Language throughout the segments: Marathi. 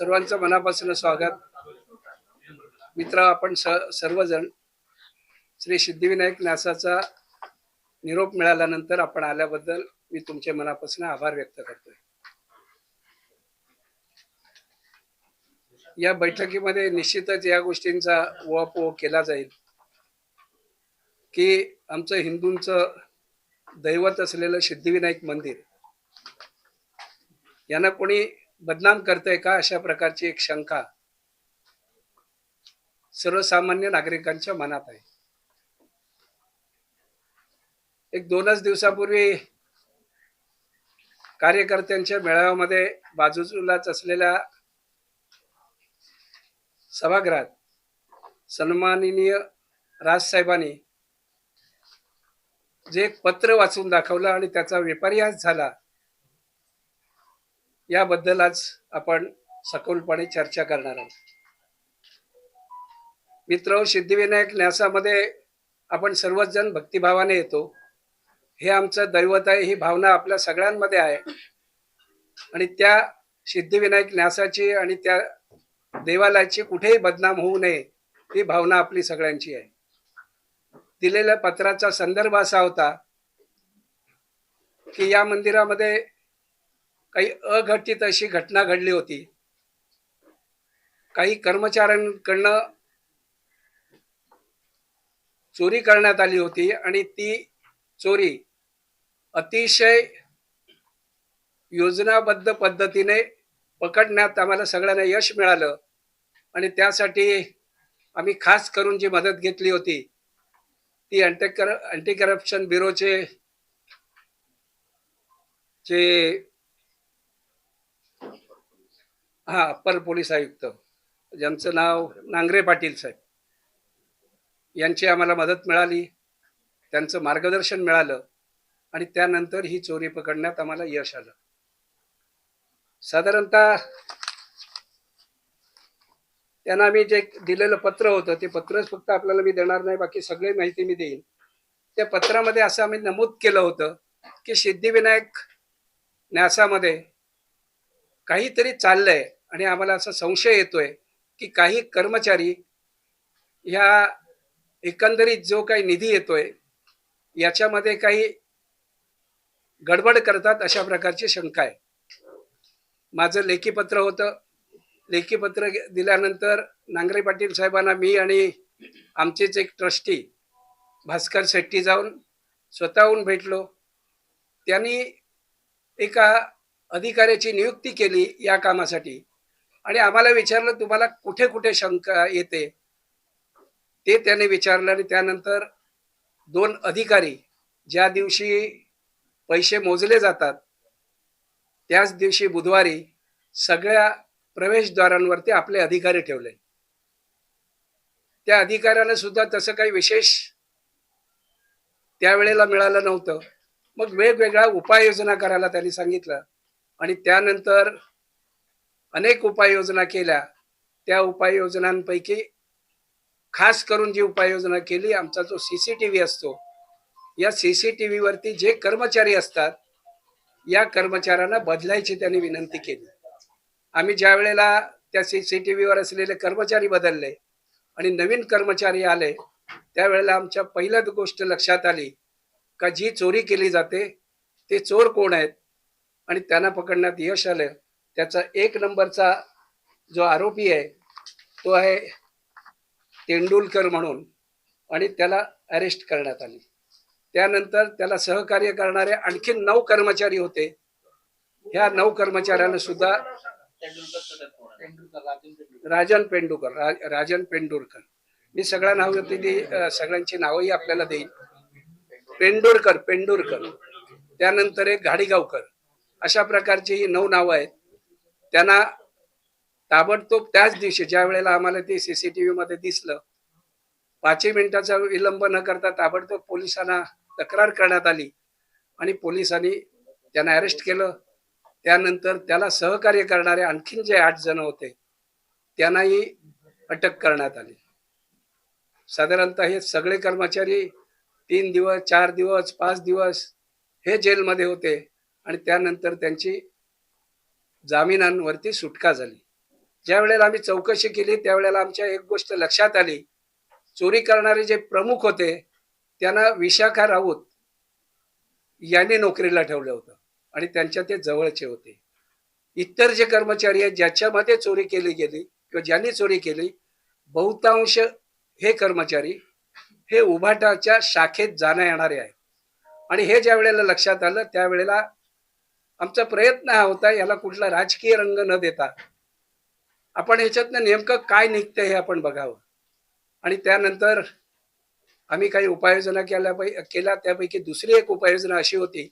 सर्वांचं मनापासून स्वागत. मित्र, आपण सर्वजण श्री सिद्धिविनायक न्यासाचा निरोप मिळाल्यानंतर आपण आल्याबद्दल मी तुमचे मनापासून आभार व्यक्त करतोय. या बैठकीमध्ये निश्चितच या गोष्टींचा उहापोह केला जाईल की आमचं हिंदूंचं दैवत असलेलं सिद्धिविनायक मंदिर यांना कोणी बदनाम करतंय का, अशा प्रकारची एक शंका सर्वसामान्य नागरिकांच्या मनात आहे. एक 2च दिवसापूर्वी कार्यकर्त्यांच्या मेळाव्यामध्ये बाजूलाच असलेल्या सभागृहात सन्माननीय राजसाहेबांनी जे एक पत्र वाचून दाखवलं आणि त्याचा विपर्यास झाला, याबद्दल आज आपण सखोलपणे चर्चा करणार आहोत. मित्र, सिद्धिविनायक न्यासामध्ये आपण सर्वच जण भक्तिभावाने येतो. हे आमचं दैवत आहे, ही भावना आपल्या सगळ्यांमध्ये आहे आणि त्या सिद्धिविनायक न्यासाची आणि त्या देवालयाची कुठेही बदनाम होऊ नये ही भावना आपली सगळ्यांची आहे. दिलेल्या पत्राचा संदर्भ असा होता की या मंदिरामध्ये काही अघटित अशी घटना घडली होती. काही कर्मचाऱ्यांकडनं चोरी करण्यात आली होती आणि ती चोरी अतिशय योजनाबद्ध पद्धतीने पकडण्यात आम्हाला सगळ्यांना यश मिळालं आणि त्यासाठी आम्ही खास करून जी मदत घेतली होती ती अँटी करप्शन ब्युरोचे जे अप्पर पोलीस आयुक्त, ज्यांचं नाव नांगरे पाटील साहेब, यांची आम्हाला मदत मिळाली, त्यांचं मार्गदर्शन मिळालं आणि त्यानंतर ही चोरी पकडण्यात आम्हाला यश आलं. साधारणतः त्यांना आम्ही जे दिलेलं पत्र होतं ते पत्रच फक्त आपल्याला मी देणार नाही, बाकी सगळी माहिती मी देईन. त्या पत्रामध्ये असं आम्ही नमूद केलं होतं की सिद्धिविनायक न्यासामध्ये काहीतरी चाललंय आणि आम्हाला असा संशय येतोय की काही कर्मचारी ह्या एकंदरीत जो काही निधी येतोय याच्यामध्ये काही गडबड करतात, अशा प्रकारची शंका आहे. माझं लेखी पत्र होतं. लेखी पत्र दिल्यानंतर नांगरे पाटील साहेबांना मी आणि आमचेच एक ट्रस्टी भास्कर शेट्टी जाऊन स्वतःहून भेटलो. त्यांनी एका अधिकाऱ्याची नियुक्ती केली या कामासाठी आणि आम्हाला विचारलं तुम्हाला कुठे कुठे शंका येते ते त्याने विचारलं आणि त्यानंतर 2 अधिकारी ज्या दिवशी पैसे मोजले जातात त्याच दिवशी बुधवारी सगळ्या प्रवेशद्वारांवरती आपले अधिकारी ठेवले. त्या अधिकाऱ्याला सुद्धा तसं काही विशेष त्यावेळेला मिळालं नव्हतं. मग वेगवेगळ्या उपाययोजना करायला त्यांनी सांगितलं आणि त्यानंतर अनेक उपाययोजना केल्या. त्या उपाययोजनांपैकी खास करून जी उपाययोजना केली, आमचा जो CCTV असतो, या CCTV वरती जे कर्मचारी असतात या कर्मचाऱ्यांना बदलायची त्यांनी विनंती केली. आम्ही ज्या वेळेला त्या CCTV वर असलेले कर्मचारी बदलले आणि नवीन कर्मचारी आले त्यावेळेला आमच्या पहिल्याच गोष्ट लक्षात आली का जी चोरी केली जाते ते चोर कोण आहेत आणि त्यांना पकडण्यात यश आलं. त्याचा 1 नंबरचा जो आरोपी आहे तो आहे तेंडुलकर म्हणून आणि त्याला अरेस्ट करण्यात आली. त्यानंतर त्याला सहकार्य करणारे आणखी 9 कर्मचारी होते. ह्या 9 कर्मचाऱ्यांना सुद्धा राजन पेंडुरकर, मी सगळ्या नाव सगळ्यांची नावही आपल्याला देईन. पेंडुरकर, त्यानंतर एक घाडीगावकर, अशा प्रकारची ही 9 नावं आहेत. त्यांना ताबडतोब त्याच दिवशी ज्या वेळेला आम्हाला ते CCTV मध्ये दिसलं 5 मिनिटाचा विलंब न करता ताबडतोब पोलिसांना तक्रार करण्यात आली आणि पोलिसांनी त्यांना अरेस्ट केलं. त्यानंतर त्याला सहकार्य करणारे आणखीन जे 8 जण होते त्यांनाही अटक करण्यात आली. साधारणतः हे सगळे कर्मचारी 3 दिवस, 4 दिवस, 5 दिवस हे जेलमध्ये होते आणि त्यानंतर त्यांची जामिनांवरती सुटका झाली. ज्या वेळेला आम्ही चौकशी केली त्यावेळेला आमच्या एक गोष्ट लक्षात आली, चोरी करणारे जे प्रमुख होते त्यांना विशाखा राऊत यांनी नोकरीला ठेवलं होतं आणि त्यांच्या ते जवळचे होते. इतर जे कर्मचारी आहेत ज्याच्यामध्ये चोरी केली गेली किंवा ज्यांनी चोरी केली, बहुतांश हे कर्मचारी हे उभाटाच्या शाखेत जाण्या येणारे आहेत. आणि हे ज्या वेळेला लक्षात आलं त्यावेळेला आमचा प्रयत्न हा होता, याला कुठला राजकीय रंग न देता आपण ह्याच्यातनं नेमकं काय निघतंय हे आपण बघावं. आणि त्यानंतर आम्ही काही उपाययोजना केल्या. त्यापैकी दुसरी एक उपाययोजना अशी होती,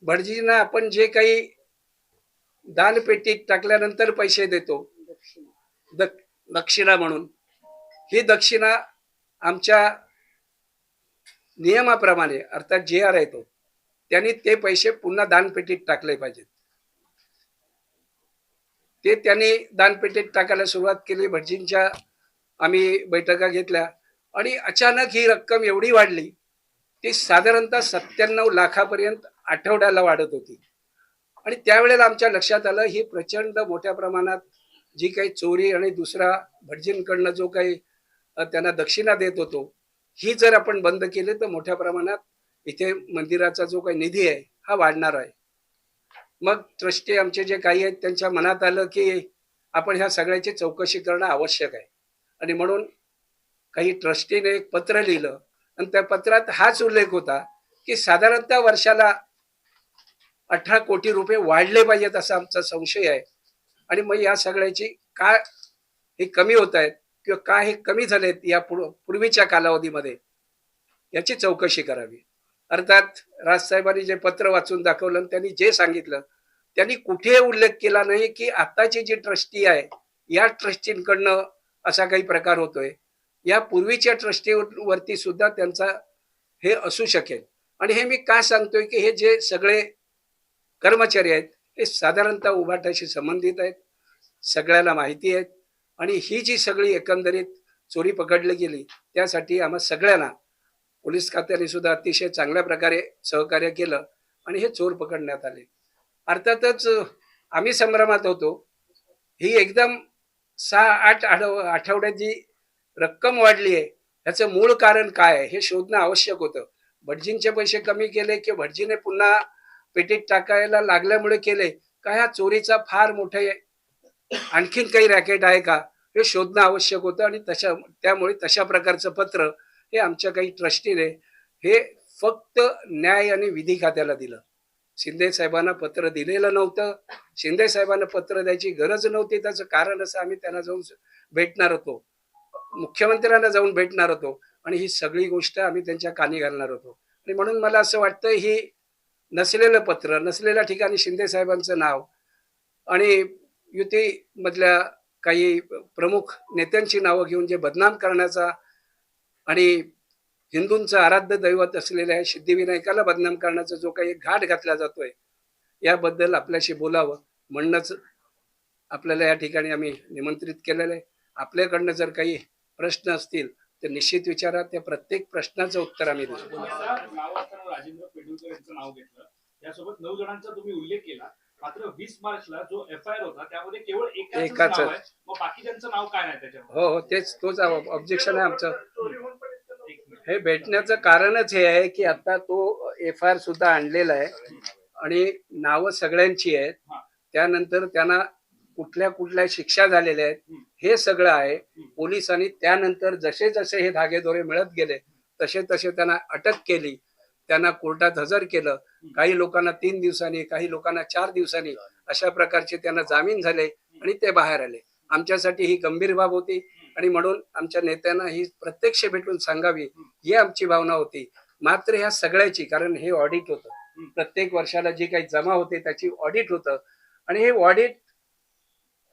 भटजींना आपण जे काही दानपेटीत टाकल्यानंतर पैसे देतो दक्षिणा म्हणून, ही दक्षिणा आमच्या नियमाप्रमाणे अर्थात जे आर आहे तो त्यांनी ते पैसे पुन्हा दानपेटीत टाकले पाहिजेत. ते त्यांनी दानपेटीत टाकायला सुरुवात केली. भटजींच्या आम्ही बैठका घेतल्या आणि अचानक ही रक्कम एवढी वाढली, ती साधारणतः 97 लाखापर्यंत आठवड्याला वाढत होती. आणि त्यावेळेला आमच्या लक्षात आलं, ही प्रचंड मोठ्या प्रमाणात जी काही चोरी आणि दुसरा भटजींकडनं जो काही त्यांना दक्षिणा देत होतो, ही जर आपण बंद केली तर मोठ्या प्रमाणात इथे मंदिराचा जो काही निधी आहे हा वाढणार आहे. मग ट्रस्टी आमचे जे काही आहेत त्यांच्या मनात आलं की आपण ह्या सगळ्याची चौकशी करणं आवश्यक आहे. आणि म्हणून काही ट्रस्टीने एक पत्र लिहिलं आणि त्या पत्रात हाच उल्लेख होता की साधारणतः वर्षाला 18 कोटी रुपये वाढले पाहिजेत असा आमचा संशय आहे. आणि मग या सगळ्याची काय हे कमी होत आहेत किंवा काय हे कमी झालेत या पूर्वीच्या कालावधीमध्ये, याची चौकशी करावी. अर्थात राजसाहेबांनी जे पत्र वाचून दाखवलं त्यांनी जे सांगितलं, त्यांनी कुठे उल्लेख केला नाही की आताची जी ट्रस्टी आहे या ट्रस्टींकडनं असा काही प्रकार होतोय. या पूर्वीच्या ट्रस्टीवरती सुद्धा त्यांचा हे असू शकेल. आणि हे मी का सांगतोय की हे जे सगळे कर्मचारी आहेत हे साधारणतः उभाटाशी संबंधित आहेत, सगळ्याला माहिती आहेत. आणि ही जी सगळी एकंदरीत चोरी पकडली गेली त्यासाठी आम्हा सगळ्यांना पोलीस खात्याने सुद्धा अतिशय चांगल्या प्रकारे सहकार्य केलं आणि हे चोर पकडण्यात आले. अर्थातच आम्ही संभ्रमात होतो. ही एकदम 6-8 आठवड्यात जी रक्कम वाढली आहे ह्याचं मूळ कारण काय आहे हे शोधणं आवश्यक होतं. भटजींचे पैसे कमी केले की भटजीने पुन्हा पेटीत टाकायला लागल्यामुळे केले का, ह्या चोरीचा फार मोठे आणखीन काही रॅकेट आहे का हे शोधणं आवश्यक होतं. आणि त्यामुळे तशा प्रकारचं पत्र हे आमच्या काही ट्रस्टीने हे फक्त न्याय आणि विधी खात्याला दिलं. शिंदे साहेबांना पत्र दिलेलं नव्हतं. शिंदे साहेबांना पत्र द्यायची गरज नव्हती. त्याचं कारण असं, आम्ही त्यांना जाऊन भेटणार होतो, मुख्यमंत्र्यांना जाऊन भेटणार होतो आणि ही सगळी गोष्ट आम्ही त्यांच्या कानी घालणार होतो. आणि म्हणून मला असं वाटतं ही नसलेलं पत्र, नसलेल्या ठिकाणी शिंदे साहेबांचं नाव आणि युती मधल्या काही प्रमुख नेत्यांची नावं घेऊन जे बदनाम करण्याचा आणि हिंदूंचं आराध्य दैवत असलेल्या सिद्धिविनायकाला बदनाम करण्याचा जो काही घाट घातला जातोय याबद्दल आपल्याशी बोलावं म्हणणंच आपल्याला या ठिकाणी आम्ही निमंत्रित केलेलं आहे. आपल्याकडनं जर काही प्रश्न असतील तर निश्चित विचारा. त्या प्रत्येक प्रश्नाचं उत्तर आम्ही देऊ. राजेंद्र पेडुलकर यांचं नाव घेतलं, यासोबत 9 जणांचा तुम्ही उल्लेख केला, मात्र 20 मार्चला जो FIR होता त्यामध्ये केवळ एकाच नाव आहे, मग बाकीच्यांचं नाव काय नाही त्याच्यामध्ये? हो, तोच ऑब्जेक्शन आहे आमचं. हे भेटण्याचं कारणच हे आहे की आता तो FIR सुद्धा आणलेला आहे आणि नावं सगळ्यांची आहेत. त्यानंतर त्यांना कुठल्या कुठल्या शिक्षा झालेल्या आहेत हे सगळं आहे. पोलिसांनी त्यानंतर जसे जसे हे धागेदोरे मिळत गेले तसे तसे त्यांना अटक केली, त्यांना कोर्टात हजर केलं. काही लोकांना 3 दिवसांनी, काही लोकांना 4 दिवसांनी अशा प्रकारचे त्यांना जामीन झाले आणि ते बाहेर आले. आमच्यासाठी ही गंभीर बाब होती आणि म्हणून आमच्या नेत्यांना ही प्रत्यक्ष भेटून सांगावी ही आमची भावना होती. मात्र ह्या सगळ्याची, कारण हे ऑडिट होतं, प्रत्येक वर्षाला जे काही जमा होते त्याची ऑडिट होतं आणि हे ऑडिट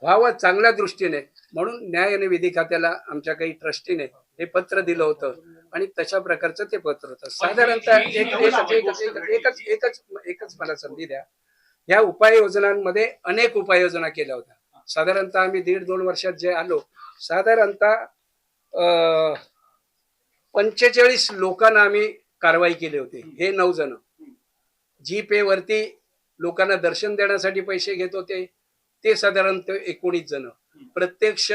व्हावं चांगल्या दृष्टीने म्हणून न्याय आणि विधी खात्याला आमच्या काही ट्रस्टीने हे पत्र दिलं होतं आणि तशा प्रकारचं ते पत्र होतं. साधारणतः एकच मला संधी द्या. या उपाययोजनांमध्ये अनेक उपाययोजना केल्या होत्या. साधारणतः आम्ही 1.5-2 वर्षात जे आलो, साधारणतः 45 लोकांना आम्ही कारवाई केली होती. हे 9 जण जी पे वरती लोकांना दर्शन देण्यासाठी पैसे घेत होते ते साधारणतः 19 जण प्रत्यक्ष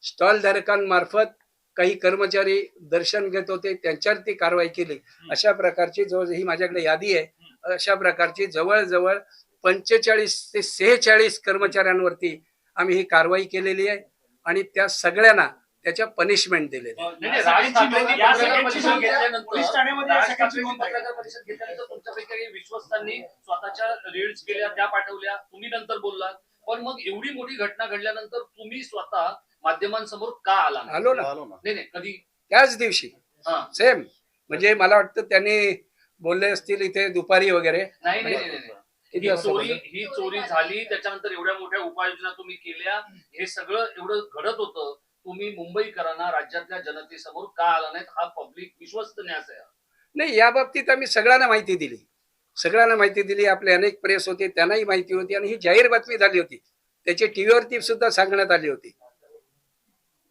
स्टॉल धारकांमार्फत काही कर्मचारी दर्शन घेत होते, त्यांच्यावरती कारवाई केली. अशा प्रकारची जवळ ही माझ्याकडे यादी आहे, अशा प्रकारची जवळजवळ 45 ते 46 कर्मचाऱ्यांवरती आम्ही ही कारवाई केलेली आहे आणि त्या सगळ्यांना त्याच्या पनिशमेंट दिलेली आहे. नाही, राज ठाकरेंनी या पत्रकार सगळ्यांची परिषद नोंद घेतल्यानंतर पोलीस ठाण्यामध्ये या राज सगळ्यांची ठाकरेंनी नोंद आहे. पत्रकार परिषद घेतल्यानंतर तुमच्यापैकी काही विश्वस्तांनी स्वतःच्या रील्स केल्या, त्या पाठवल्या, तुम्ही नंतर बोललात. पण मग एवढी मोठी घटना घडल्यानंतर तुम्ही स्वतः माध्यमांसमोर का आला नाही? आलो ना नाही नाही, कधी त्याच दिवशी हा. सेम. म्हणजे मला वाटतं त्यांनी बोलले असतील इथे दुपारी वगैरे. नाही नाही नाही नाही. किती ही वाजता चोरी बोलले? ही चोरी झाली, त्याच्यानंतर एवढ्या मोठ्या उपाययोजना तुम्ही केल्या, हे सगळं एवढं घडत होतं, तुम्ही मुंबईकरांना, राज्यातल्या जनतेसमोर का आला नाहीत? हा पब्लिक विश्वस्त न्यास आहे. नाही, या बाबतीत आम्ही सगळ्यांना माहिती दिली. सगळ्यांना माहिती दिली. आपले अनेक प्रेस होते, त्यांनाही माहिती होती आणि ही जाहीर बातमी झाली होती. त्याची टीव्हीवरती सुद्धा सांगण्यात आली होती.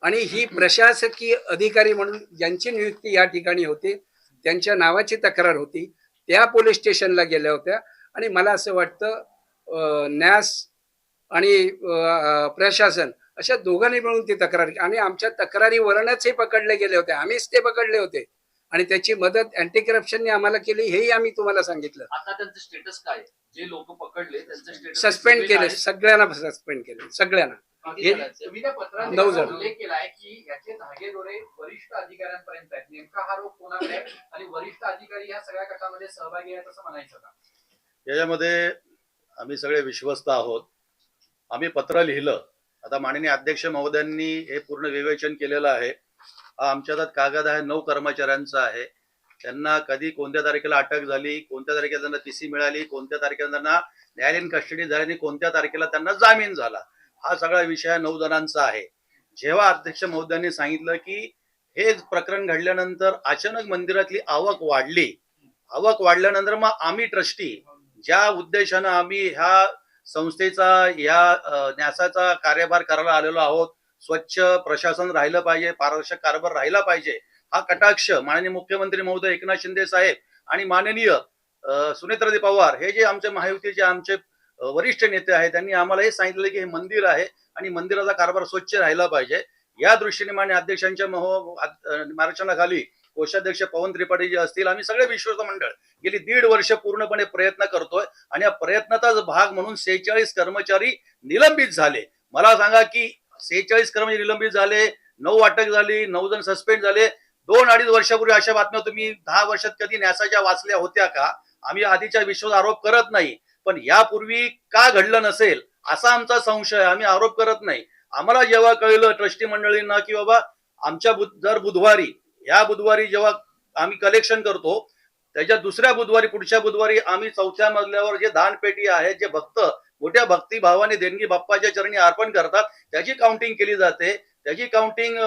आणि ही प्रशासकीय अधिकारी म्हणून ज्यांची नियुक्ती या ठिकाणी होती, त्यांच्या नावाची तक्रार होती, त्या पोलीस स्टेशनला गेल्या होत्या. आणि मला असं वाटतं न्यास आणि प्रशासन अशा दोघांनी मिळून ती तक्रार, आणि आमच्या तक्रारीवरूनच हे पकडले गेले होते. आम्हीच ते पकडले होते आणि त्याची मदत अँटी करप्शनने आम्हाला केली, हेही आम्ही तुम्हाला सांगितलं. आता त्यांचं स्टेटस काय आहे? जे लोक पकडले त्यांचं स्टेटस सस्पेंड केले, सगळ्यांना सस्पेंड केले, सगळ्यांना. तुम्ही त्या पत्रात 9 जण. उल्लेख केलाय की याचे धागेदोरे वरिष्ठ अधिकाऱ्यांपर्यंत आहेत. नेमका हा रोग कोणाकडे आहे आणि वरिष्ठ अधिकारी या सगळ्या गटामध्ये सहभागी आहेत असं म्हणायचं का? याच्यामध्ये आम्ही सगळे विश्वस्त आहोत. आम्ही पत्र लिहिलं. आता माननीय अध्यक्ष महोदयांनी हे पूर्ण विवेचन केलेलं आहे. हा आमच्या हातात कागद आहे, 9 कर्मचाऱ्यांचा आहे. त्यांना कधी कोणत्या तारखेला अटक झाली, कोणत्या तारखेला त्यांना टीसी मिळाली, कोणत्या तारखेला त्यांना न्यायालयीन कस्टडी झाली आणि कोणत्या तारखेला त्यांना जामीन झाला, हा सगळा विषय 9 जणांचा आहे. जेव्हा अध्यक्ष महोदयांनी सांगितलं की हे प्रकरण घडल्यानंतर अचानक मंदिरातली आवक वाढल्यानंतर मग आम्ही ट्रस्टी ज्या उद्देशानं आम्ही ह्या संस्थेचा या न्यासाचा कार्यभार करायला आलेलो आहोत, स्वच्छ प्रशासन राहिलं पाहिजे, पारदर्शक कारभार राहिला पाहिजे, हा कटाक्ष माननीय मुख्यमंत्री महोदय एकनाथ शिंदे साहेब आणि माननीय सुनेत्रादी पवार हे जे आमचे महायुतीचे आमचे वरिष्ठ नेते आहेत, त्यांनी आम्हाला हे सांगितलं की हे मंदिर आहे आणि मंदिराचा कारभार स्वच्छ राहिला पाहिजे. या दृष्टीने माननीय अध्यक्षांच्या मार्गदर्शनाखाली कोषाध्यक्ष पवन त्रिपाठी जे असतील, आम्ही सगळे विश्वस्त मंडळ गेली 1.5 वर्ष पूर्णपणे प्रयत्न करतोय आणि या प्रयत्नाचाच भाग म्हणून 46 कर्मचारी निलंबित झाले. मला सांगा की 46 कर्मचारी निलंबित झाले, 9 अटक झाली, 9 जण सस्पेंड झाले. 2-2.5 वर्षापूर्वी अशा बातम्या तुम्ही 10 वर्षात कधी न्यासाच्या वाचल्या होत्या का? आम्ही आधीच्या विश्वास आरोप करत नाही, पण यापूर्वी का घडलं नसेल असा आमचा संशय. आम्ही आरोप करत नाही. आम्हाला जेव्हा कळलं ट्रस्टी मंडळींना की बाबा आमच्या दर बुधवारी, या बुधवारी जेव्हा आम्ही कलेक्शन करतो, त्याच्या दुसऱ्या बुधवारी, पुढच्या बुधवारी आम्ही 4थ्या मजल्यावर जे दानपेटी आहे, जे भक्त मोठ्या भक्तिभावाने देणगी बाप्पाच्या चरणी अर्पण करतात, त्याची काउंटिंग केली जाते. त्याची काउंटिंग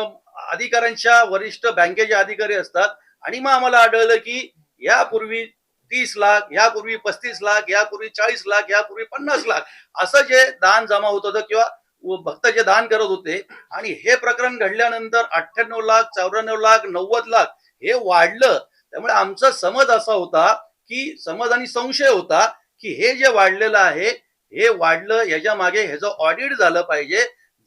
अधिकाऱ्यांच्या वरिष्ठ बँकेचे अधिकारी असतात. आणि मग आम्हाला आढळलं की यापूर्वी 30 लाख, यापूर्वी 35 लाख, यापूर्वी 40 लाख, यापूर्वी 50 लाख असं जे दान जमा होत होतं किंवा भक्त जे दान करत होते, आणि हे प्रकरण घडल्यानंतर 98 लाख, 94 लाख, 90 लाख हे वाढलं. त्यामुळे आमचा समज असा होता की समज आणि संशय होता की हे जे वाढलेलं आहे हे वाढलं, याच्या मागे ह्याचं ऑडिट झालं पाहिजे.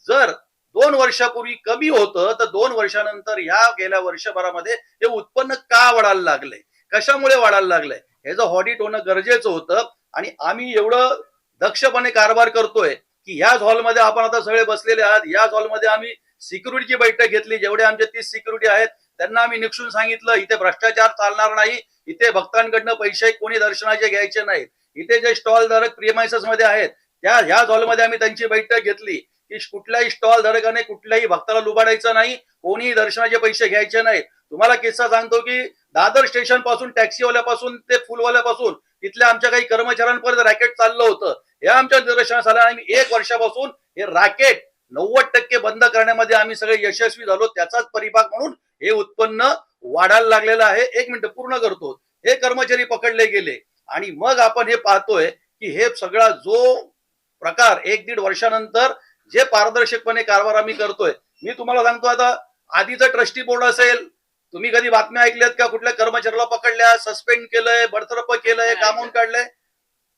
जर 2 वर्षापूर्वी कमी होतं तर 2 वर्षानंतर या गेल्या वर्षभरामध्ये हे उत्पन्न का वाढायला लागलंय, कशामुळे वाढायला लागलंय, ह्याचं ऑडिट होणं गरजेचं होतं. आणि आम्ही एवढं दक्षपणे कारभार करतोय की याच हॉलमध्ये आपण आता सगळे बसलेले आहात. याच हॉलमध्ये आम्ही सिक्युरिटीची बैठक घेतली. जेवढे आमचे 30 सिक्युरिटी आहेत त्यांना आम्ही निक्षून सांगितलं इथे भ्रष्टाचार चालणार नाही, इथे भक्तांकडनं पैसे कोणी दर्शनाचे घ्यायचे नाहीत. इथे जे स्टॉल धारक प्रिमायसेस मध्ये आहेत ह्याच हॉलमध्ये आम्ही त्यांची बैठक घेतली की कुठल्याही स्टॉल धारकाने कुठल्याही भक्ताला लुबाडायचं नाही, कोणीही दर्शनाचे पैसे घ्यायचे नाहीत. तुम्हाला किस्सा सांगतो की दादर स्टेशन पासून, टॅक्सीवाल्यापासून ते फुलवाल्यापासून तिथल्या आमच्या काही कर्मचाऱ्यांपर्यंत रॅकेट चाललं होतं. हे आमच्या निदर्शनास आलं आणि 1 वर्षापासून हे रॅकेट 90% बंद करण्यामध्ये आम्ही सगळे यशस्वी झालो. त्याचाच परिपाक म्हणून हे उत्पन्न वाढायला लागलेलं आहे. 1 मिनिट पूर्ण करतो. हे कर्मचारी पकडले गेले आणि मग आपण हे पाहतोय की हे सगळा जो प्रकार 1-1.5 वर्षानंतर जे पारदर्शकपणे कारभार आम्ही करतोय. मी तुम्हाला सांगतो, आता आधीचं ट्रस्टी बोर्ड असेल, तुम्ही कधी बातम्या ऐकल्यात का कुठल्या कर्मचाऱ्याला पकडल्या, सस्पेंड केलंय, बडतर्फ केलंय, कामून काढलंय?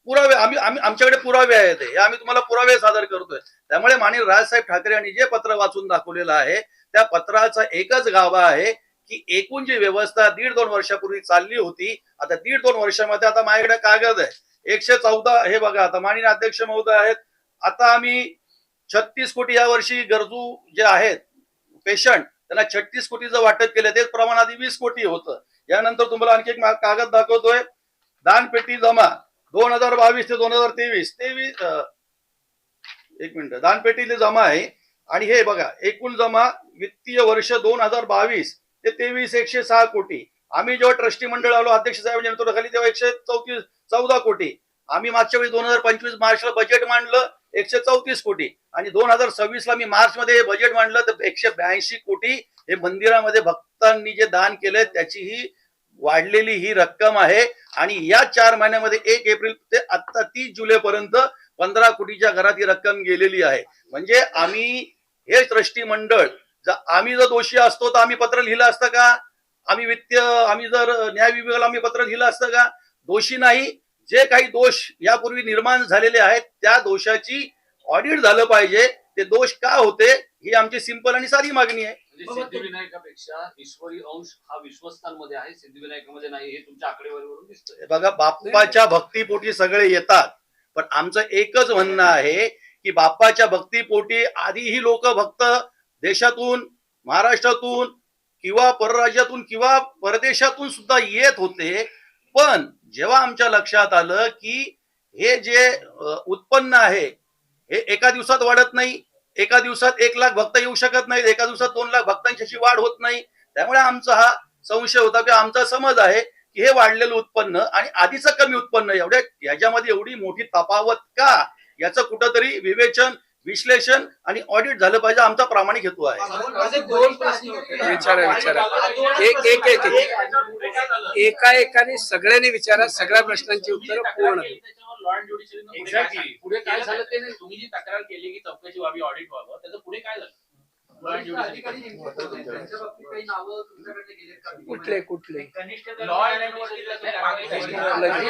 पुरावे आमच्याकडे पुरावे आहेत हे आम्ही तुम्हाला पुरावे सादर करतोय. त्यामुळे माननीय राजसाहेब ठाकरे यांनी जे पत्र वाचून दाखवलेलं आहे त्या पत्राचा एकच गाभा आहे की एकूण जी व्यवस्था 1.5-2 वर्षापूर्वी चालली होती, आता 1.5-2 वर्षामध्ये आता माझ्याकडे कागद आहे 114. हे बघा आता माननीय अध्यक्ष महोदय आहेत, आता आम्ही 36 कोटी यावर्षी गरजू जे आहेत पेशंट त्यांना 36 कोटीचं वाटप केलं. तेच प्रमाण आधी 20 कोटी होतं. यानंतर तुम्हाला आणखी एक कागद दाखवतोय, दानपेटी जमा 2022 ते 2023 एक मिनिट दानपेटीला जमा आहे. आणि हे बघा एकूण जमा वित्तीय वर्ष 2022 ते 23 106 कोटी. आम्ही जेव्हा ट्रस्टी मंडळ आलो अध्यक्ष साहेबांच्या नेतृत्वाखाली तेव्हा 114 कोटी. आम्ही मागच्या वेळी 2025 मार्चला बजेट मांडलं 134 कोटी आणि 2026 ला मी मार्च मध्ये हे बजेट मांडलं तर 182 कोटी हे मंदिरामध्ये भक्तांनी जे दान केलंय त्याची ही वाढलेली ही रक्कम आहे. आणि या 4 महिन्यामध्ये 1 एप्रिल ते आता 30 जुलै पर्यंत 15 कोटीच्या घरात ही रक्कम गेलेली आहे. म्हणजे आम्ही हे ट्रस्टी मंडळ आम्ही जर दोषी असतो तर आम्ही पत्र लिहिलं असतं का? आम्ही जर न्याय विभागाला आम्ही पत्र लिहिलं असतं का? दोषी नाही. जे काही दोष यापूर्वी निर्माण झालेले आहेत त्या दोषाची ऑडिट झालं पाहिजे. ते दोष का होते ही आमची सिंपल आणि साधी मागणी आहे. म्हणजे सिद्धिविनायकापेक्षा ईश्वरी अंश हा विश्वस्तांमध्ये आहे, सिद्धिविनायकामध्ये नाही, हे तुमच्या आकडेवारीवरून दिसतंय. बघा बाप्पाच्या भक्तीपोटी सगळे येतात, पण आमचं एकच म्हणणं आहे की बाप्पाच्या भक्तीपोटी आधीही लोक भक्त देशातून महाराष्ट्रातून किंवा परराज्यातून किंवा परदेशातून सुद्धा येत होते. पण जेव्हा आमच्या लक्षात आलं की हे जे उत्पन्न आहे हे एका दिवसात वाढत नाही, एका दिवसात 1 लाख भक्त येऊ शकत नाहीत, एका दिवसात 2 लाख भक्तांची वाढ होत नाही. त्यामुळे आमचा हा संशय होता की आमचा समज आहे की हे वाढलेलं उत्पन्न आणि आधीचं कमी उत्पन्न याच्यामध्ये एवढी मोठी तफावत का, याचं कुठंतरी विवेचन विश्लेषण आणि ऑडिट झालं पाहिजे. आमचा प्रामाणिक हेतू आहे. विचारा एका एकाने सगळ्यांनी विचारा, सगळ्या प्रश्नांची उत्तरं पूर्ण. एक्झॅक्टली पुढे काय झालं ते नाही. तुम्ही जी तक्रार केली की चौकशी व्हावी ऑडिट व्हावं त्याचं पुढे काय झालं? कुठले लॉ अँड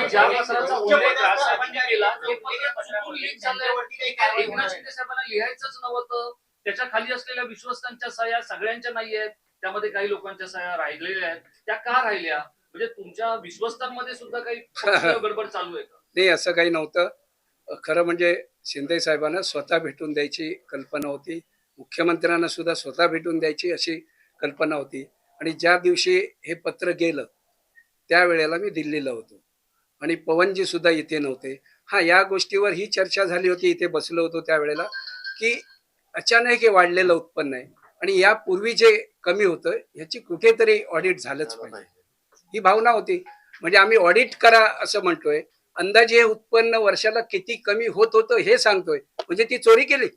ज्या पत्राचा उल्लेख राजसाहेबांनी केला ते पत्र चुकून लीक झालंय. एकनाथ शिंदे साहेबांना लिहायचंच नव्हतं. त्याच्या खाली असलेल्या विश्वस्तांच्या सह्या सगळ्यांच्या नाही आहेत, त्यामध्ये काही लोकांच्या सह्या राहिलेल्या आहेत. त्या का राहिल्या? म्हणजे तुमच्या विश्वस्तांमध्ये सुद्धा काही गडबड चालू आहे का? नाही, असं काही नव्हतं. खरं म्हणजे शिंदे साहेबांना स्वतः भेटून द्यायची कल्पना होती, मुख्यमंत्र्यांना सुद्धा स्वतः भेटून द्यायची अशी कल्पना होती. आणि ज्या दिवशी हे पत्र गेलं त्यावेळेला मी दिल्लीला होतो आणि पवनजी सुद्धा इथे नव्हते. हा, या गोष्टीवर ही चर्चा झाली होती, इथे बसलो होतो त्यावेळेला, की अचानक हे वाढलेलं उत्पन्न आहे आणि यापूर्वी जे कमी होतं ह्याची कुठेतरी ऑडिट झालंच पाहिजे, ही भावना होती. म्हणजे आम्ही ऑडिट करा असं म्हणतोय, अंदाजे हे उत्पन्न वर्षाला किती कमी होत होतं हे सांगतोय, म्हणजे ती चोरी केली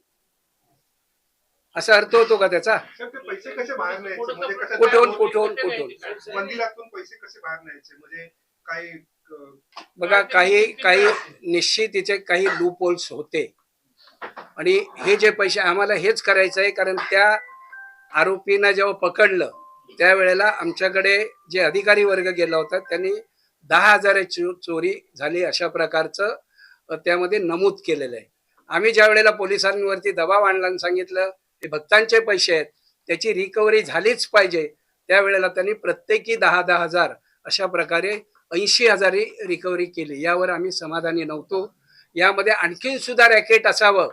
असा अर्थ होतो का त्याचा? पैसे कसे बाहेर न्यायचे म्हणजे कुठून मंदिरातून पैसे कसे बाहेर न्यायचे म्हणजे काही बघा, काही निश्चित तिचे काही लूप होल्स होते आणि हे जे पैसे आम्हाला हेच करायचं आहे. कारण त्या आरोपींना जेव्हा पकडलं त्यावेळेला आमच्याकडे जे अधिकारी वर्ग गेला होता त्यांनी 10,000 चोरी झाली अशा प्रकारचं त्यामध्ये नमूद केलेलं आहे. आम्ही ज्या वेळेला पोलिसांवरती दबाव आणला आणि सांगितलं हे भक्तांचे पैसे आहेत त्याची रिकव्हरी झालीच पाहिजे, त्यावेळेला त्यांनी प्रत्येकी 10,000 अशा प्रकारे 80,000 रिकव्हरी केली. यावर आम्ही समाधानी नव्हतो. यामध्ये आणखीन सुद्धा रॅकेट असावं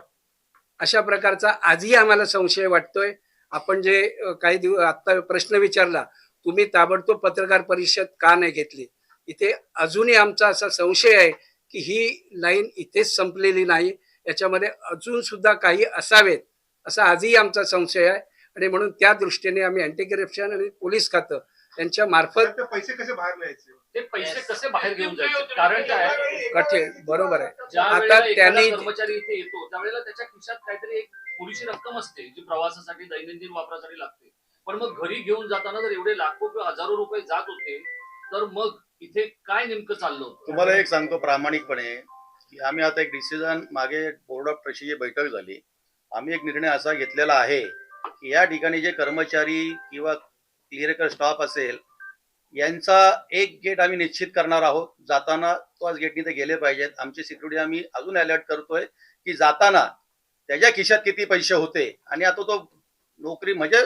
अशा प्रकारचा आजही आम्हाला संशय वाटतोय. आपण जे काही दिवस आता प्रश्न विचारला, तुम्ही ताबडतोब पत्रकार परिषद का नाही घेतली, इथे अजूनही आमचा असा संशय आहे की ही लाईन इथेच संपलेली नाही, याच्यामध्ये अजून सुद्धा काही असावेत असा आजही आमचा संशय आहे. आणि म्हणून त्या दृष्टीने आम्ही अँटी करप्शन आणि पोलीस खातं यांच्या मार्फत पैसे कसे बाहेर न्यायचे, ते पैसे कसे बाहेर घेऊन जायचे? कारण काय कठीण बरोबर आहे. आता आता त्यांनी कर्मचारी इथे येतो त्यावेळेला त्याच्या खिशात काहीतरी एक थोडीशी रक्कम असते जी प्रवासासाठी दैनंदिन वापरासाठी लागते. पण मग घरी घेऊन जाताना जर एवढे लाखो किंवा हजारो रुपये जात होते तर मग इथे काय नेमकं चाललं होतं? तुम्हाला एक सांगतो प्रामाणिकपणे की आम्ही आता एक डिसिजन मागे बोर्ड ऑफ ट्रस्टीची बैठक झाली, आम्ही एक निर्णय असा घेतलेला आहे की या ठिकाणी जे कर्मचारी किंवा क्लिअरिकल स्टाफ असेल यांचा एक गेट आम्ही निश्चित करणार आहोत. जाताना तोच गेटनी ते गेले पाहिजेत. आमची सिक्युरिटी आम्ही अजून अलर्ट करतोय की जाताना त्याच्या खिशात किती पैसे होते आणि आता तो नोकरी म्हणजे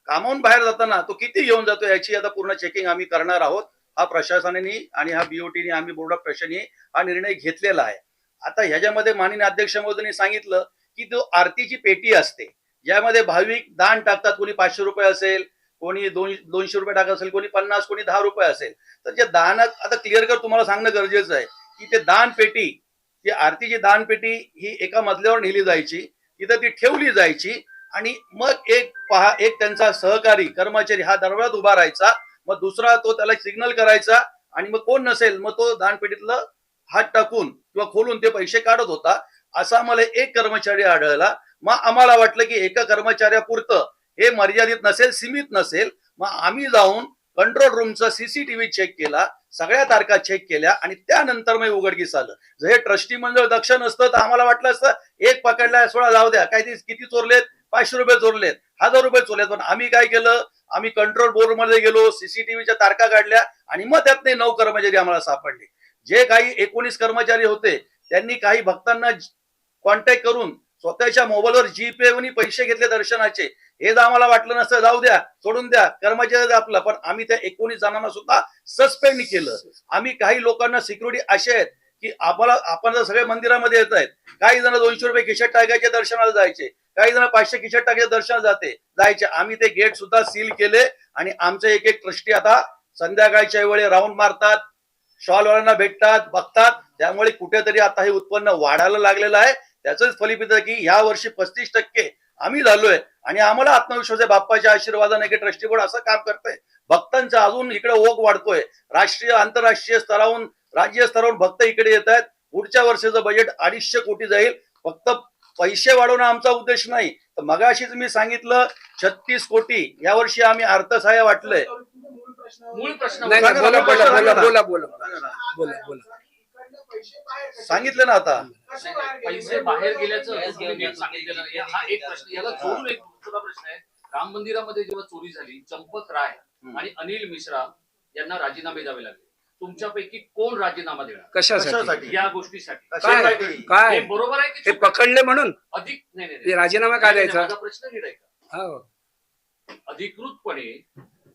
कामावून बाहेर जाताना तो किती घेऊन जातो याची आता पूर्ण चेकिंग आम्ही करणार आहोत. हा प्रशासनाने आणि हा बीओटीने आम्ही बोर्ड ऑफ ट्रस्टीने हा निर्णय घेतलेला आहे. आता ह्याच्यामध्ये माननीय अध्यक्ष महोदयांनी सांगितलं की जो आरतीची पेटी असते ज्यामध्ये भाविक दान टाकतात, कोणी 500 रुपये असेल, कोणी 200 रुपये टाकत असेल, कोणी 50, कोणी 10 रुपये असेल, तर जे दान आता क्लिअर कर तुम्हाला सांगणं गरजेचं आहे की ते दान पेटी, ती आरतीची दान पेटी ही एका मजल्यावर नेली जायची, तिथं ती ठेवली जायची आणि मग एक त्यांचा सहकारी कर्मचारी हा दरवाजात उभा राहायचा, मग दुसरा तो त्याला सिग्नल करायचा आणि मग कोण नसेल मग तो दानपेटीतलं हात टाकून किंवा खोलून ते पैसे काढत होता. असा आम्हाला एक कर्मचारी आढळला. मग आम्हाला वाटलं की एका कर्मचाऱ्यापुरतं हे मर्यादित नसेल, सीमित नसेल. मग आम्ही जाऊन कंट्रोल रूमचा सीसीटीव्ही चेक केला, सगळ्या तारखा चेक केल्या आणि त्यानंतर मग उघडकीस आलं. जर हे ट्रस्टी मंडळ दक्ष नसतं तर आम्हाला वाटलं असतं एक पकडला सोळा जाऊ द्या, काय ते किती चोरलेत, 500 रुपये चोरलेत, 1000 रुपये चोरलेत. पण आम्ही काय केलं, आम्ही कंट्रोल बोर्ड मध्ये गेलो, सीसीटीव्हीच्या तारखा काढल्या आणि मग त्यातले 9 कर्मचारी आम्हाला सापडले. जे काही 19 कर्मचारी होते त्यांनी काही भक्तांना कॉन्टॅक्ट करून स्वतःच्या मोबाईलवर जीपे वरून पैसे घेतले दर्शनाचे. हे जर आम्हाला वाटलं नसतं जाऊ द्या, सोडून द्या, कर्मचारी आपलं, पण आम्ही त्या 19 जणांना सुद्धा सस्पेंड केलं. आम्ही काही लोकांना सिक्युरिटी असे आहेत की आपण जर सगळे मंदिरामध्ये येत आहेत, काही जण 200 रुपये खिशात टाकायचे दर्शनाला जायचे, काही जण 500 खिशात टाकायचे दर्शनाला जायचे. आम्ही ते गेट सुद्धा सील केले आणि आमचे एक ट्रस्टी आता संध्याकाळच्या वेळी राऊंड मारतात, शॉलवाल्यांना भेटतात, बघतात. त्यामुळे कुठेतरी आता हे उत्पन्न वाढायला लागलेलं आहे. त्याचंच फलित आहे की ह्या वर्षी 35% आम्ही झालोय आणि आम्हाला आत्मविश्वास आहे बाप्पाच्या आशीर्वादाने की ट्रस्टी बोर्ड असं काम करतंय. भक्तांचा अजून इकडे ओघ वाढतोय. राष्ट्रीय आंतरराष्ट्रीय स्तरावरून राज्य स्तरावरून भक्त इकडे येत आहेत. पुढच्या वर्षाचं बजेट 250 कोटी जाईल. फक्त पैसे वाढवणं आमचा उद्देश नाही, तर मगाशीच मी सांगितलं 36 कोटी यावर्षी आम्ही अर्थसहाय्य वाटलंय. मूळ प्रश्न नाही नाही, बोला बोला बोला बोला बोला बोला बोला सांगितलं ना आता. पैसे बाहेर गेल्याचं तुम्ही नीट सांगितलेलं नाही. हा एक प्रश्न, याला जोडून एक दुसरा प्रश्न आहे. राम मंदिरामध्ये जेव्हा चोरी झाली, चंपत राय आणि अनिल मिश्रा यांना राजीनामे द्यावे लागले. तुमच्यापैकी कोण राजीनामा देणार कशासाठी? या गोष्टीसाठी? काय हे बरोबर आहे हे की पकडले म्हणून अधिक नाही नाही, हे राजीनामा का द्यायचा? माझा प्रश्न नीट आहे हो. अधिकृतपणे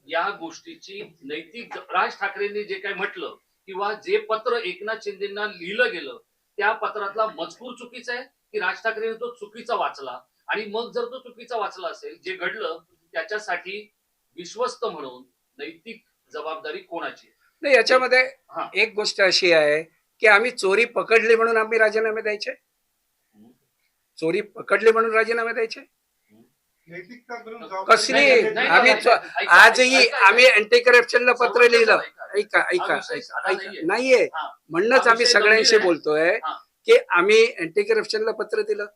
या गोष्टीची नैतिक, राज ठाकरेंनी जे काही म्हटलं किंवा जे पत्र एकनाथ शिंदेना लिहिलं गेलं त्या पत्रातला मजकूर चुकीचा आहे की राज ठाकरेंनी तो चुकीचा वाचला? आणि मग जर तो चुकीचा वाचला असेल, जे घडलं त्याच्यासाठी विश्वस्त म्हणून नैतिक जबाबदारी कोणाची? नाही, याच्यामध्ये एक गोष्ट अशी आहे की आम्ही चोरी पकडली म्हणून आम्ही राजीनामे द्यायचे? चोरी पकडली म्हणून राजीनामे द्यायचे? कसली? आम्ही आजही आम्ही अँटी करप्शनला पत्र लिहिलं. ऐका ऐका ऐका ऐका, नाहीये म्हणूनच आम्ही सगळ्यांशी बोलतोय की आम्ही अँटी करप्शनला पत्र दिलं.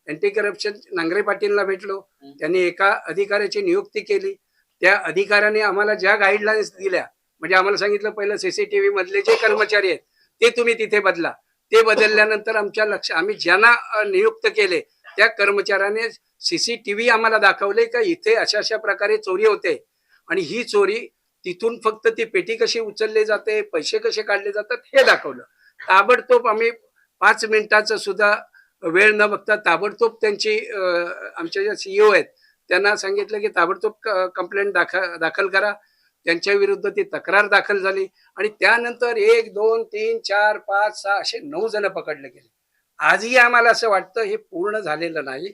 अँटी करप्शन नांगरे पाटीलला भेटलो, त्यांनी एका अधिकाऱ्याची नियुक्ती केली. त्या अधिकाऱ्याने आम्हाला ज्या गाईडलाईन्स दिल्या, म्हणजे आम्हाला सांगितलं पहिलं सीसीटीव्ही मधले जे कर्मचारी आहेत ते तुम्ही तिथे बदला. ते बदलल्यानंतर आमच्या आम्ही ज्यांना नियुक्त केले त्या कर्मचाऱ्याने सीसीटीव्ही आम्हाला दाखवले का इथे अशा अशा प्रकारे चोरी होते आणि ही चोरी तिथून फक्त ती पेटी कशी उचलली जाते, पैसे कसे काढले जातात हे दाखवलं. ताबडतोब आम्ही 5 मिनिटाचं सुद्धा वेळ न बघता ताबडतोब त्यांची आमच्या ज्या सीईओ आहेत त्यांना सांगितलं की ताबडतोब कंप्लेंट दाखल करा. त्यांच्या विरुद्ध ती तक्रार दाखल झाली आणि त्यानंतर 1 2 3 4 5 6 असे 9 जण पकडले गेले. आजही आम्हाला असं वाटतं हे पूर्ण झालेलं नाही,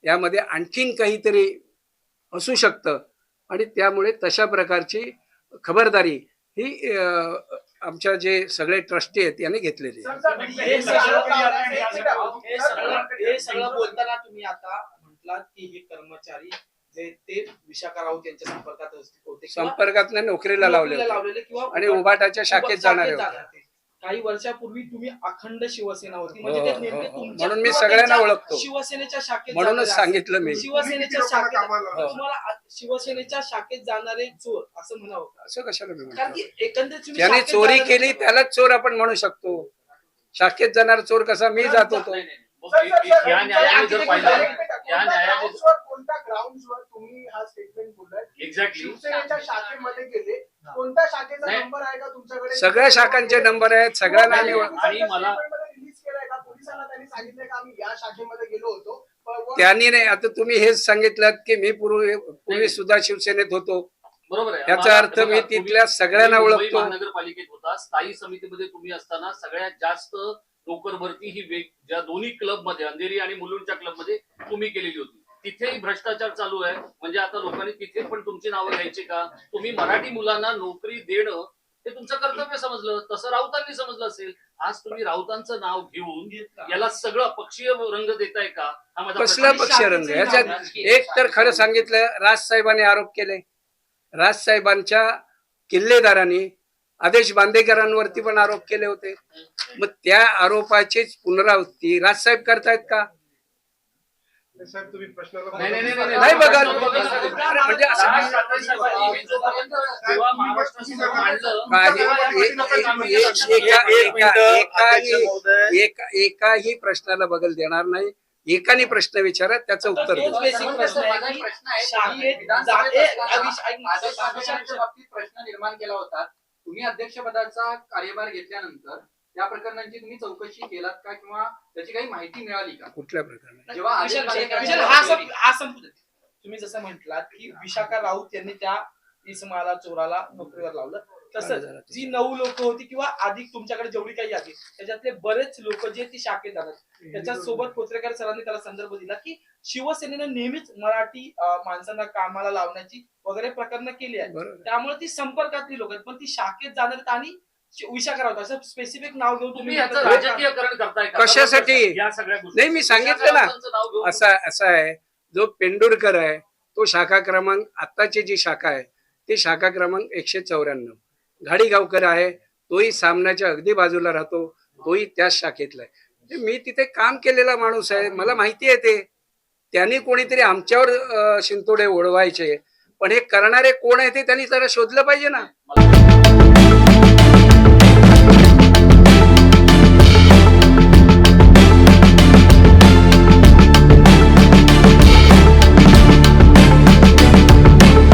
यामध्ये आणखीन काहीतरी असू शकतं आणि त्यामुळे तशा प्रकारची खबरदारी ही आमच्या जे सगळे ट्रस्टी आहेत यांनी घेतलेली आहे. हे सगळं बोलताना तुम्ही आता म्हटलात की हे कर्मचारी जे ते विशाखा राऊत यांच्या संपर्कात होते, संपर्कात नोकरीला लावलेले किंवा आणि उभाटाच्या शाखेत जाणारे होते. काही वर्षापूर्वी तुम्ही अखंड शिवसेना होती, म्हणजे ते नेमके तुमच्या म्हणून मी सगळ्यांना ओळखतो, शिवसेनेच्या शाखेत म्हणूनच सांगितलं मी. शिवसेनेच्या शाखेत तुम्हाला शिवसेनेच्या शाखेत जाणारे चोर असं म्हणावं का? असं कशाला मी कारण म्हणतो? की एकंदरीत ज्याने चोरी केली त्यालाच चोर आपण म्हणू शकतो. शाखेत जाणार चोर कसा मी जात होतो? या न्यायाने जर पाहिलं, या न्यायाने कोणत्या ग्राउंडवर तुम्ही हा स्टेटमेंट बोललाय? एक्झॅक्टली शिवसेनेच्या शाखेमध्ये गेले कोणत्या शाखेचा नाही. नंबर आहे का तुमच्याकडे? सगळ्या शाखांचे नंबर आहेत, सगळ्यांना आम्ही आणि मला- रिलीज केलाय का? पोलिसांना त्यांनी सांगितलंय का आम्ही या शाखेमध्ये गेलो होतो? त्यांनी नाही. आता तुम्ही हेच सांगितलं की मी पूर्वी सुद्धा शिवसेनेत होतो. बरोबर आहे. याचा मला- अर्थ मी बघा, तिथल्या सगळ्यांना तुम्ही मुंबई ओळखतो. महानगरपालिकेत होता, स्थायी समितीमध्ये तुम्ही असताना सगळ्यात जास्त नोकर भरती ही ज्या दोन्ही क्लब मध्ये, अंधेरी आणि मुलुंडच्या क्लब मध्ये तुम्ही केलेली होती. तिथेही भ्रष्टाचार चालू आहे. म्हणजे आता लोकांनी तिथे पण तुमची नावं घ्यायची का? तुम्ही मराठी मुलांना नोकरी देणं हे तुमचं कर्तव्य समजलं, तसं राऊतांनी समजलं असेल. आज तुम्ही राऊतांचं नाव घेऊन याला सगळं पक्षीय रंग देताय का? हा माझा कसला प्रश्न. पक्ष रंग? ह्याच्यात एक तर खरं सांगितलं, राजसाहेबांनी आरोप केले. राजसाहेबांच्या किल्लेदारांनी आदेश बांदेकरांवरती पण आरोप केले होते. मग त्या आरोपाचीच पुनरावृत्ती राजसाहेब करतायत का? साहेब तुम्ही प्रश्नाला नाही बघा. म्हणजे असं राज ठाकरे साहेबांनी हे जोपर्यंत जेव्हा महाराष्ट्रासमोर मांडलं, काही तेव्हा या एक- प्रश्नाचं एकाही प्रश्नाला बगल देणार नाही. एकाने प्रश्न विचारा, त्याचं उत्तर तोच द्या. बेसिक प्रश्न आहे माझा की प्रश्न आहे शाखेत विधानसभेत जाते- असताना आदेश बांदेकरांच्या बाबतीत प्रश्न निर्माण केला होता. तुम्ही अध्यक्षपदाचा कार्यभार घेतल्यानंतर त्या प्रकरणांची तुम्ही चौकशी केलात का किंवा त्याची काही माहिती मिळाली का? कुठल्या प्रकारे? जेव्हा आदेश विशाल, बांदेकरांच्या हा संपू दे. तुम्ही जसं म्हटलात की विशाखा राऊत यांनी त्या इसमाला चोराला नोकरीवर लावलं, तसंच जी 9 लोक होती किंवा अधिक तुमच्याकडे जेवढी काही आली त्याच्यातले बरेच लोक जे ती शाखेत जातात, त्याच्यासोबत कोचरेकर सरांनी त्याला संदर्भ दिला की शिवसेनेनं नेहमीच मराठी माणसांना कामाला लावण्याची वगैरे प्रकरणं केली आहेत. बरोबर. त्यामुळे ती संपर्कातली लोक आहेत, पण ती शाखेत जाणार आहेत आणि विशाखा राऊत असं स्पेसिफिक नाव घेऊन तुम्ही याचं राजकीयकरण करताय का? कशासाठी? या सगळ्या गोष्टी नाही, मी सांगितलं ना. राऊतांचं नाव घेऊन असा आहे, जो पेंडुरकर आहे तो शाखा क्रमांक, आत्ताची जी शाखा आहे ती शाखा क्रमांक 194. घाडीगावकर आहे, तोही सामन्याच्या अगदी बाजूला राहतो, तोही त्याच शाखेतला आहे. मी तिथे काम केलेला माणूस आहे, मला माहिती आहे ते. त्यांनी कोणीतरी आमच्यावर शिंतोडे ओढवायचे, पण हे करणारे कोण आहे ते त्यांनी जरा शोधलं पाहिजे ना. मला